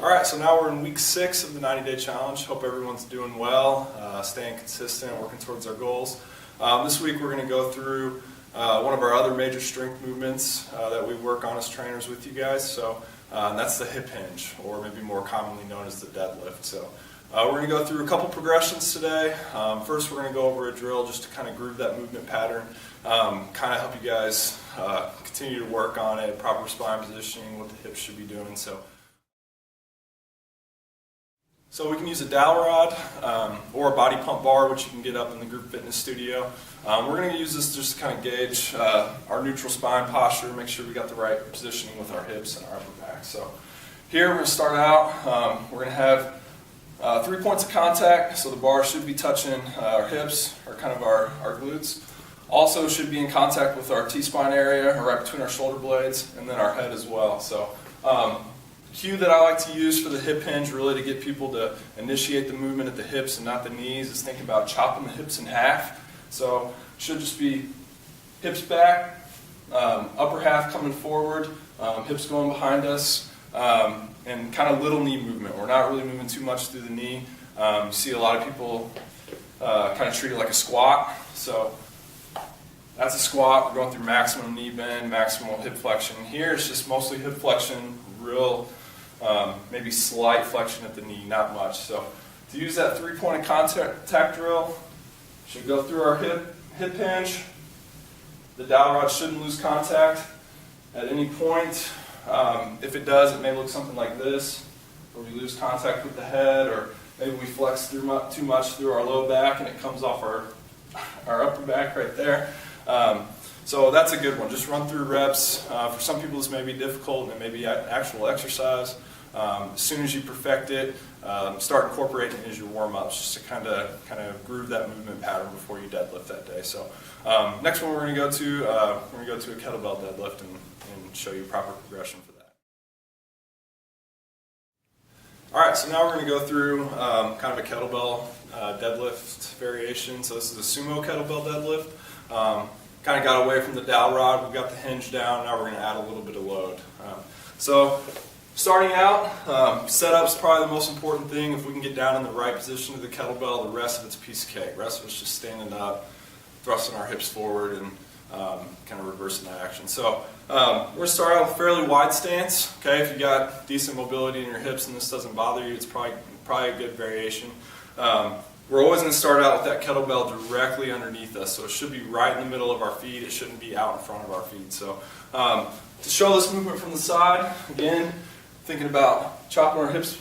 Alright, so now we're in week 6 of the 90-day challenge. Hope everyone's doing well, staying consistent, working towards our goals. This week we're going to go through one of our other major strength movements that we work on as trainers with you guys. So that's the hip hinge, or maybe more commonly known as the deadlift. So we're going to go through a couple progressions today. First we're going to go over a drill just to kind of groove that movement pattern, kind of help you guys continue to work on it, proper spine positioning, what the hips should be doing. So we can use a dowel rod or a body pump bar, which you can get up in the group fitness studio. We're going to use this just to kind of gauge our neutral spine posture, make sure we got the right positioning with our hips and our upper back. So here we're going to start out, we're going to have 3 points of contact, so the bar should be touching our hips, or kind of our glutes. Also should be in contact with our T-spine area, or right between our shoulder blades, and then our head as well. So cue that I like to use for the hip hinge, really to get people to initiate the movement at the hips and not the knees, is think about chopping the hips in half. So it should just be hips back, upper half coming forward, hips going behind us, and kind of little knee movement. We're not really moving too much through the knee. You see a lot of people kind of treat it like a squat. So that's a squat. We're going through maximum knee bend, maximal hip flexion. Here it's just mostly hip flexion, real maybe slight flexion at the knee, not much. So to use that 3-point of contact drill, should go through our hip hinge. The dowel rod shouldn't lose contact at any point. If it does, it may look something like this, where we lose contact with the head, or maybe we flex too much through our low back and it comes off our upper back right there. So that's a good one. Just run through reps. For some people this may be difficult and it may be an actual exercise. As soon as you perfect it, start incorporating it as your warm-ups, just to kind of groove that movement pattern before you deadlift that day. So next one we're going to go to a kettlebell deadlift and show you proper progression for that. All right, so now we're going to go through kind of a kettlebell deadlift variation. So this is a sumo kettlebell deadlift. Kind of got away from the dowel rod, we've got the hinge down, now we're going to add a little bit of load. So starting out, setup's probably the most important thing. If we can get down in the right position of the kettlebell, the rest of it's a piece of cake. The rest of it's just standing up, thrusting our hips forward, and kind of reversing that action. So we're going to start out with a fairly wide stance. Okay, if you got decent mobility in your hips and this doesn't bother you, it's probably a good variation. We're always going to start out with that kettlebell directly underneath us, so it should be right in the middle of our feet. It shouldn't be out in front of our feet. So to show this movement from the side, again, thinking about chopping our hips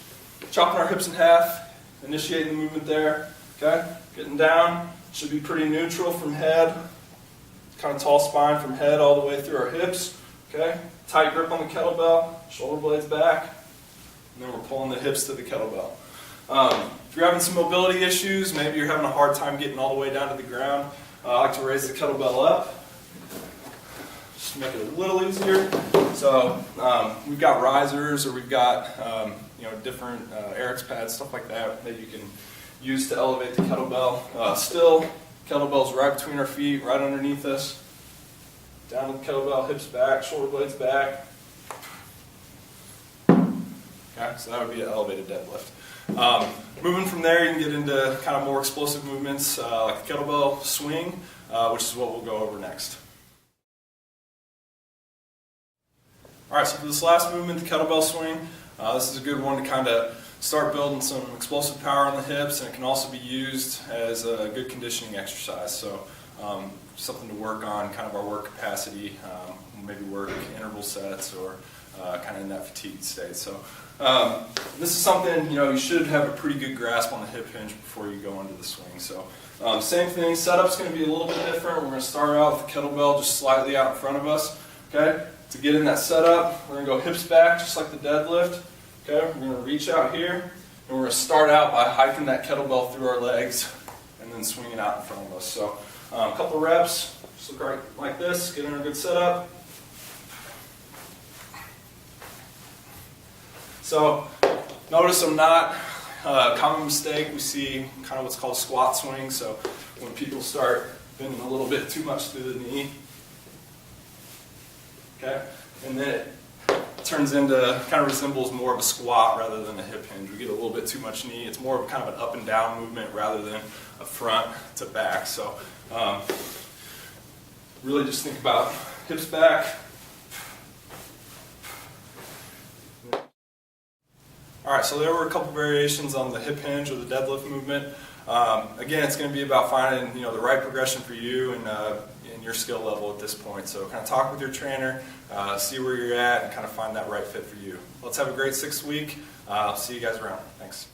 in half, initiating the movement there. Okay, getting down, should be pretty neutral from head, kind of tall spine from head all the way through our hips. Okay, tight grip on the kettlebell, shoulder blades back, and then we're pulling the hips to the kettlebell. If you're having some mobility issues, maybe you're having a hard time getting all the way down to the ground, I like to raise the kettlebell up, just to make it a little easier. So we've got risers, or we've got different Eric's pads, stuff like that you can use to elevate the kettlebell. Still, kettlebell's right between our feet, right underneath us. Down with the kettlebell, hips back, shoulder blades back. Okay, so that would be an elevated deadlift. Moving from there, you can get into kind of more explosive movements like the kettlebell swing, which is what we'll go over next. Alright, so for this last movement, the kettlebell swing, this is a good one to kind of start building some explosive power on the hips, and it can also be used as a good conditioning exercise. So something to work on, kind of our work capacity, maybe work interval sets, or kind of in that fatigued state. So this is something, you should have a pretty good grasp on the hip hinge before you go into the swing. So same thing, setup's going to be a little bit different. We're going to start out with the kettlebell just slightly out in front of us. Okay, to get in that setup, we're going to go hips back just like the deadlift. Okay, we're going to reach out here, and we're going to start out by hiking that kettlebell through our legs and then swing it out in front of us. So a couple reps, just look right like this, get in a good setup. So notice I'm not, a common mistake, we see kind of what's called squat swing. So when people start bending a little bit too much through the knee, okay, and then it turns into, kind of resembles more of a squat rather than a hip hinge. We get a little bit too much knee. It's more of kind of an up and down movement rather than a front to back. So really just think about hips back. All right, so there were a couple variations on the hip hinge or the deadlift movement. Again, it's going to be about finding the right progression for you and your skill level at this point. So kind of talk with your trainer, see where you're at, and kind of find that right fit for you. Let's have a great 6th week. See you guys around. Thanks.